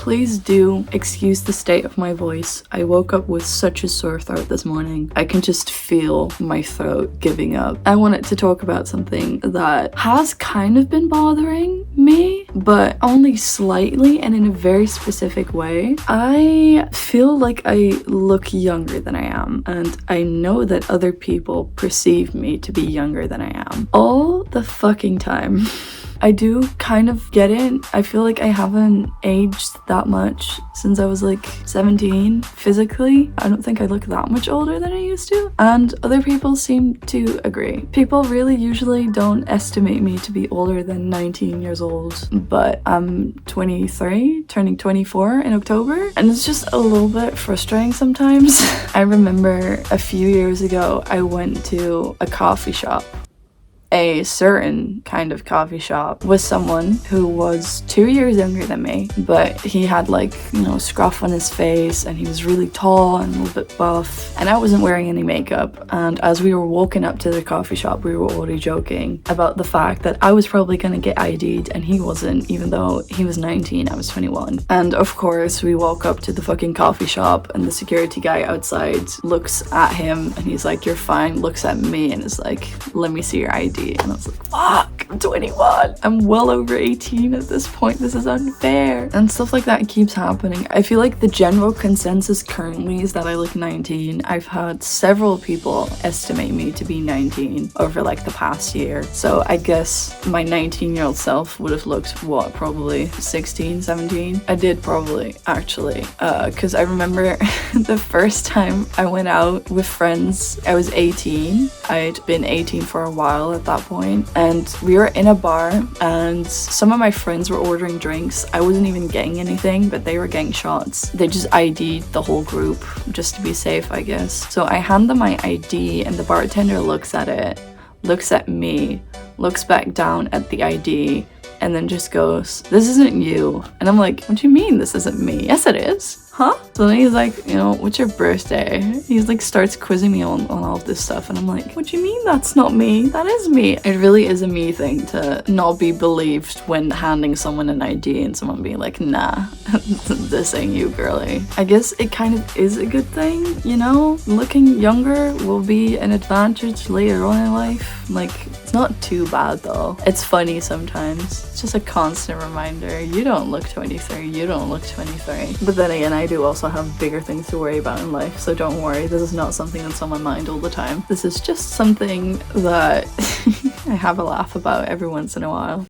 Please do excuse the state of my voice. I woke up with such a sore throat this morning. I can just feel my throat giving up. I wanted to talk about something that has kind of been bothering me, but only slightly and in a very specific way. I feel like I look younger than I am, and I know that other people perceive me to be younger than I am all the fucking time. I do kind of get it. I feel like I haven't aged that much since I was like 17 physically. I don't think I look that much older than I used to, and other people seem to agree. People really usually don't estimate me to be older than 19 years old, but I'm 23, turning 24 in October, and it's just a little bit frustrating sometimes. I remember a few years ago I went to a coffee shop, a certain kind of coffee shop, with someone who was 2 years younger than me, but he had like, you know, scruff on his face, and he was really tall and a little bit buff, and I wasn't wearing any makeup. And as we were walking up to the coffee shop, we were already joking about the fact that I was probably gonna get ID'd and he wasn't, even though he was 19, I was 21. And of course we walk up to the fucking coffee shop, and the security guy outside looks at him and he's like, "You're fine," looks at me and is like, "Let me see your ID." And I was like, fuck, I'm 21. I'm well over 18 at this point. This is unfair. And stuff like that keeps happening. I feel like the general consensus currently is that I look 19. I've had several people estimate me to be 19 over like the past year. So I guess my 19-year-old self would have looked, what, probably 16, 17? I did probably, actually. Because I remember the first time I went out with friends, I was 18. I'd been 18 for a while at that point, and we were in a bar, and some of my friends were ordering drinks. I wasn't even getting anything, but they were getting shots. They just ID'd the whole group just to be safe, I guess. So I hand them my ID, and the bartender looks at it, looks at me, looks back down at the ID, and then just goes, "This isn't you." And I'm like, "What do you mean this isn't me?" "Yes, it is." "Huh?" So then he's like, "You know, what's your birthday?" He's like starts quizzing me on all of this stuff, and I'm like, "What do you mean that's not me? That is me." It really is a me thing to not be believed when handing someone an ID and someone being like, "Nah, this ain't you, girly." I guess it kind of is a good thing, you know? Looking younger will be an advantage later on in life. Like, it's not too bad though. It's funny sometimes. It's just a constant reminder. You don't look 23. You don't look 23. But then again, I do also have bigger things to worry about in life, so don't worry. This is not something that's on my mind all the time. This is just something that I have a laugh about every once in a while.